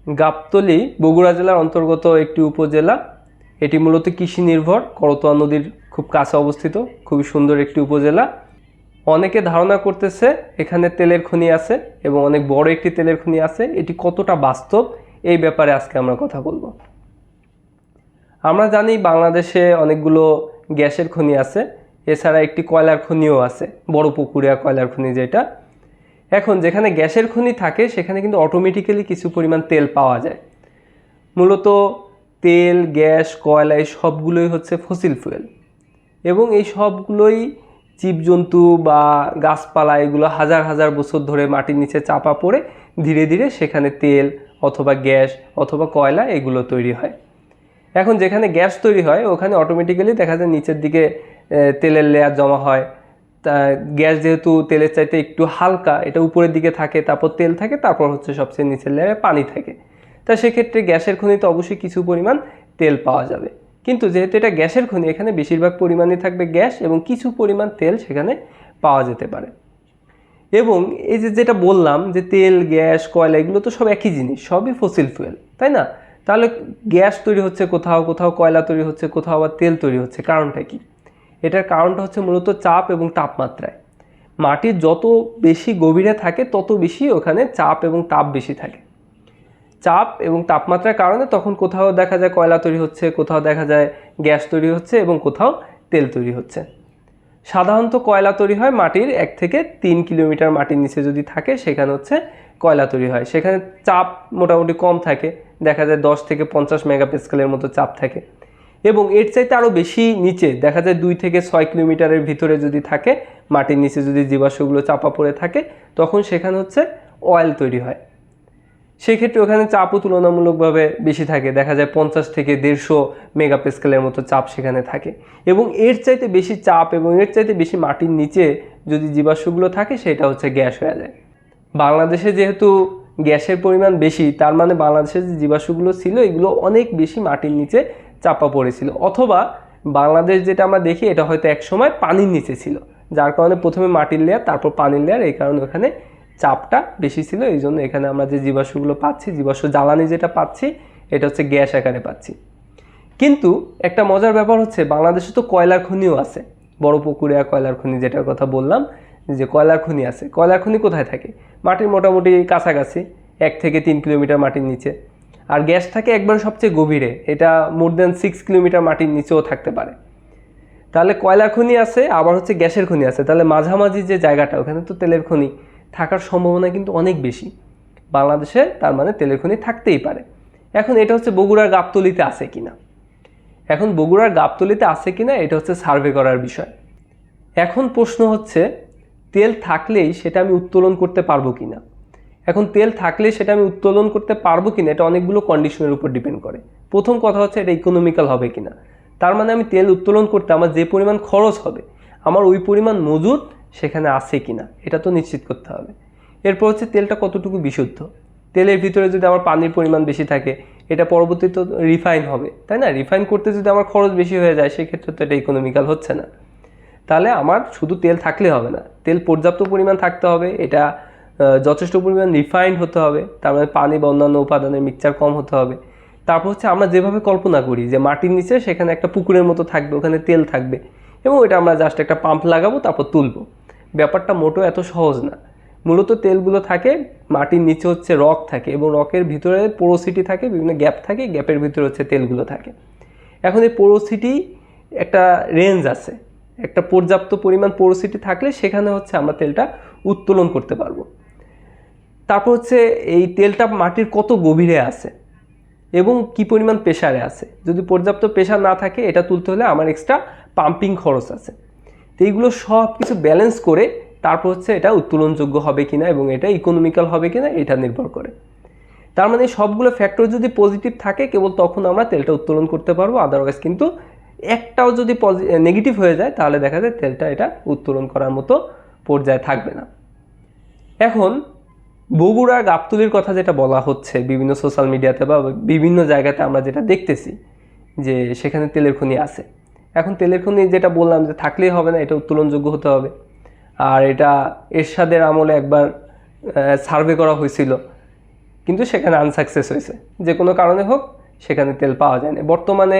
গাবতলী বগুড়া জেলার অন্তর্গত একটি উপজেলা। এটি মূলত কৃষি নির্ভর, করতোয়া নদীর খুব কাছে অবস্থিত, খুবই সুন্দর একটি উপজেলা। অনেকে ধারণা করতেছে এখানে তেলের খনি আছে এবং অনেক বড় একটি তেলের খনি আছে। এটি কতটা বাস্তব এই ব্যাপারে আজকে আমরা কথা বলবো। আমরা জানি বাংলাদেশে অনেকগুলো গ্যাসের খনি আছে, এছাড়া একটি কয়লার খনিও আছে, বড় পুকুরিয়া কয়লার খনি যেটা। এখন যেখানে গ্যাসের খনি থাকে সেখানে কিন্তু অটোমেটিক্যালি কিছু পরিমাণ তেল পাওয়া যায়। মূলত তেল, গ্যাস, কয়লা এই সবগুলোই হচ্ছে ফসিল ফুয়েল এবং এই সবগুলোই জীবজন্তু বা গাছপালা এগুলো হাজার হাজার বছর ধরে মাটির নিচে চাপা পড়ে ধীরে ধীরে সেখানে তেল অথবা গ্যাস অথবা কয়লা এগুলো তৈরি হয়। এখন যেখানে গ্যাস তৈরি হয় ওখানে অটোমেটিক্যালি দেখা যায় নিচের দিকে তেলের লেয়ার জমা হয়। তা গ্যাস যেহেতু তেলের চাইতে একটু হালকা, এটা উপরের দিকে থাকে, তারপর তেল থাকে, তারপর হচ্ছে সবচেয়ে নিচের লেয়ারে পানি থাকে। তা সেক্ষেত্রে গ্যাসের খনিতে অবশ্যই কিছু পরিমাণ তেল পাওয়া যাবে, কিন্তু যেহেতু এটা গ্যাসের খনি এখানে বেশিরভাগ পরিমাণে থাকবে গ্যাস এবং কিছু পরিমাণ তেল সেখানে পাওয়া যেতে পারে। এবং এই যেটা বললাম যে তেল, গ্যাস, কয়লা এগুলো তো সব একই জিনিস, সবই ফসিল ফুয়েল, তাই না? তাহলে গ্যাস তৈরি হচ্ছে কোথাও, কোথাও কয়লা তৈরি হচ্ছে, কোথাও আবার তেল তৈরি হচ্ছে, কারণটা কি? এটার কারণটা হচ্ছে মূলত চাপ এবং তাপমাত্রায়। মাটির যত বেশি গভীরে থাকে তত বেশি ওখানে চাপ এবং তাপ বেশি থাকে। চাপ এবং তাপমাত্রার কারণে তখন কোথাও দেখা যায় কয়লা তৈরি হচ্ছে, কোথাও দেখা যায় গ্যাস তৈরি হচ্ছে এবং কোথাও তেল তৈরি হচ্ছে। সাধারণত কয়লা তৈরি হয় মাটির 1 থেকে 3 কিলোমিটার মাটির নিচে যদি থাকে সেখানে হচ্ছে কয়লা তৈরি হয়। সেখানে চাপ মোটামুটি কম থাকে, দেখা যায় 10 থেকে 50 মেগাপাস্কেলের মতো চাপ থাকে। এবং এর চাইতে আরও বেশি নিচে দেখা যায় 2 থেকে 6 কিলোমিটারের ভিতরে যদি থাকে, মাটির নিচে যদি জীবাশ্মগুলো চাপা পড়ে থাকে তখন সেখানে হচ্ছে অয়েল তৈরি হয়। সেক্ষেত্রে ওখানে চাপও তুলনামূলকভাবে বেশি থাকে, দেখা যায় 50 থেকে 150 মেগাপাস্কেলের মতো চাপ সেখানে থাকে। এবং এর চাইতে বেশি চাপ এবং এর চাইতে বেশি মাটির নিচে যদি জীবাশ্মগুলো থাকে সেটা হচ্ছে গ্যাস হয়ে যায়। বাংলাদেশে যেহেতু গ্যাসের পরিমাণ বেশি, তার মানে বাংলাদেশের যে জীবাশ্মগুলো ছিল এগুলো অনেক বেশি মাটির নিচে চাপা পড়েছিল, অথবা বাংলাদেশ যেটা আমরা দেখি এটা হয়তো এক সময় পানির নিচে ছিল, যার কারণে প্রথমে মাটির লেয়ার তারপর পানির লেয়ার, এই কারণে ওখানে চাপটা বেশি ছিল। এই জন্য এখানে আমরা যে জীবাশ্মগুলো পাচ্ছি, জীবাশ্ম জ্বালানি যেটা পাচ্ছি এটা হচ্ছে গ্যাস আকারে পাচ্ছি। কিন্তু একটা মজার ব্যাপার হচ্ছে বাংলাদেশে তো কয়লার খনিও আছে, বড় পুকুরিয়া কয়লার খনি যেটার কথা বললাম, যে কয়লার খনি আছে। কয়লার খনি কোথায় থাকে? মাটির মোটামুটি কাছাকাছি 1 থেকে 3 কিলোমিটার মাটির নিচে। আর গ্যাস থাকে একবার সবচেয়ে গভীরে, এটা মোর দ্যান 6 কিলোমিটার মাটির নিচেও থাকতে পারে। তাহলে কয়লার খনি আছে, আবার হচ্ছে গ্যাসের খনি আছে, তাহলে মাঝামাঝি যে জায়গাটা ওখানে তো তেলের খনি থাকার সম্ভাবনা কিন্তু অনেক বেশি বাংলাদেশে, তার মানে তেলের খনি থাকতেই পারে। এখন এটা হচ্ছে বগুড়ার গাবতলীতে আছে কিনা, এখন বগুড়ার গাবতলীতে আছে কিনা এটা হচ্ছে সার্ভে করার বিষয়। এখন প্রশ্ন হচ্ছে তেল থাকলেই সেটা আমি উত্তোলন করতে পারবো কিনা। এখন তেল থাকলে সেটা আমি উত্তোলন করতে পারবো কিনা এটা অনেকগুলো কন্ডিশনের উপর ডিপেন্ড করে। প্রথম কথা হচ্ছে এটা ইকোনমিক্যাল হবে কিনা, তার মানে আমি তেল উত্তোলন করতে আমার যে পরিমাণ খরচ হবে আমার ওই পরিমাণ মজুদ সেখানে আছে কিনা এটা তো নিশ্চিত করতে হবে। এরপর হচ্ছে তেলটা কতটুকু বিশুদ্ধ। তেলের ভিতরে যদি আমার পানির পরিমাণ বেশি থাকে এটা পরবর্তীতে রিফাইন হবে, তাই না? রিফাইন করতে যদি আমার খরচ বেশি হয়ে যায় সেক্ষেত্রে তো এটা ইকোনমিক্যাল হচ্ছে না। তাহলে আমার শুধু তেল থাকলে হবে না, তেল পর্যাপ্ত পরিমাণ থাকতে হবে, এটা যথেষ্ট পরিমাণ রিফাইন্ড হতে হবে, তার মানে পানি বা অন্যান্য উপাদানের মিক্সচার কম হতে হবে। তারপর হচ্ছে আমরা যেভাবে কল্পনা করি যে মাটির নিচে সেখানে একটা পুকুরের মতো থাকবে, ওখানে তেল থাকবে এবং ওইটা আমরা জাস্ট একটা পাম্প লাগাবো তারপর তুলবো। ব্যাপারটা মোটো এত সহজ না। মূলত তেলগুলো থাকে মাটির নিচে, হচ্ছে রক থাকে এবং রকের ভিতরে পোরোসিটি থাকে, বিভিন্ন গ্যাপ থাকে, গ্যাপের ভিতরে হচ্ছে তেলগুলো থাকে। এখন এই পোরোসিটি একটা রেঞ্জ আছে, একটা পর্যাপ্ত পরিমাণ পোরোসিটি থাকলে সেখানে হচ্ছে আমরা তেলটা উত্তোলন করতে পারবো। তারপর হচ্ছে এই তেলটা মাটির কত গভীরে আছে এবং কি পরিমাণ প্রেসারে আছে। যদি পর্যাপ্ত প্রেসার না থাকে এটা তুলতে হলে আমার এক্সট্রা পাম্পিং খরচ আছে। তো এইগুলো সব কিছু ব্যালেন্স করে তারপর হচ্ছে এটা উত্তোলনযোগ্য হবে কিনা এবং এটা ইকোনমিক্যাল হবে কিনা এটা নির্ভর করে। তার মানে সবগুলো ফ্যাক্টর যদি পজিটিভ থাকে কেবল তখন আমরা তেলটা উত্তোলন করতে পারবো, আদারওয়াইজ কিন্তু একটাও যদি নেগেটিভ হয়ে যায় তাহলে দেখা যায় তেলটা এটা উত্তোলন করার মতো পর্যায়ে থাকবে না। এখন বগুড়ার গাবতলীর কথা যেটা বলা হচ্ছে বিভিন্ন সোশ্যাল মিডিয়াতে বা বিভিন্ন জায়গাতে আমরা যেটা দেখতেছি যে সেখানে তেলের খনি আছে। এখন তেলের খনি যেটা বললাম যে থাকলেই হবে না, এটা উত্তোলনযোগ্য হতে হবে। আর এটা এরশাদের আমলে একবার সার্ভে করা হয়েছিল কিন্তু সেখানে আনসাকসেস হয়েছে, যে কোনো কারণে হোক সেখানে তেল পাওয়া যায় না। বর্তমানে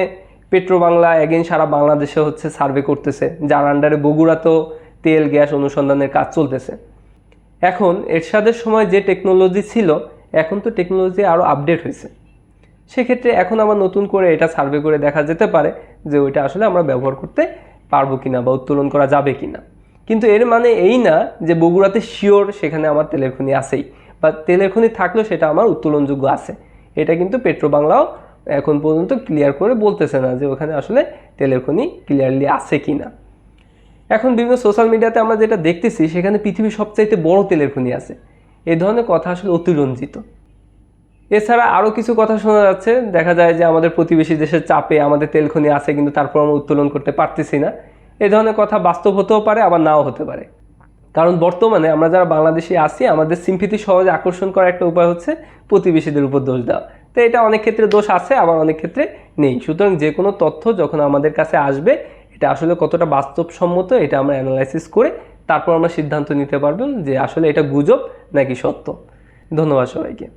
পেট্রোবাংলা এগেইন সারা বাংলাদেশে হচ্ছে সার্ভে করতেছে, যার আন্ডারে বগুড়াতেও তেল গ্যাস অনুসন্ধানের কাজ চলতেছে। এখন এরশাদের সময় যে টেকনোলজি ছিল, এখন তো টেকনোলজি আরও আপডেট হয়েছে। সেক্ষেত্রে এখন আবার নতুন করে এটা সার্ভে করে দেখা যেতে পারে যে ওইটা আসলে আমরা ব্যবহার করতে পারবো কিনা বা উত্তোলন করা যাবে কিনা। কিন্তু এর মানে এই না যে বগুড়াতে শিওর সেখানে আমার তেলের খনি আছেই, বা তেলের খনি থাকলেও সেটা আমার উত্তোলনযোগ্য আছে। এটা কিন্তু পেট্রোবাংলাও এখন পর্যন্ত ক্লিয়ার করে বলতেছে না যে ওখানে আসলে তেলের খনি ক্লিয়ারলি আছে কিনা। এখন বিভিন্ন সোশ্যাল মিডিয়াতে আমরা যেটা দেখতেছি, সেখানে পৃথিবীর সবচাইতে বড় তেলের খনি আছে, এই ধরনের কথা আসলে অতিরঞ্জিত। এছাড়া আরও কিছু কথা শোনা যাচ্ছে, দেখা যায় যে আমাদের প্রতিবেশী দেশের চাপে আমাদের তেল খনি আছে কিন্তু তারপর আমরা উত্তোলন করতে পারতেছি না। এই ধরনের কথা বাস্তব হতেও পারে, আবার নাও হতে পারে। কারণ বর্তমানে আমরা যারা বাংলাদেশে আছি, আমাদের সিম্পিতি সহজে আকর্ষণ করার একটা উপায় হচ্ছে প্রতিবেশীদের উপর দোষ দেওয়া। তো এটা অনেক ক্ষেত্রে দোষ আছে, আবার অনেক ক্ষেত্রে নেই। সুতরাং যে কোনো তথ্য যখন আমাদের কাছে আসবে, এটা আসলে কতটা বাস্তবসম্মত এটা আমরা অ্যানালাইসিস করে তারপর আমরা সিদ্ধান্ত নিতে পারবো যে আসলে এটা গুজব নাকি সত্য। ধন্যবাদ সবাইকে।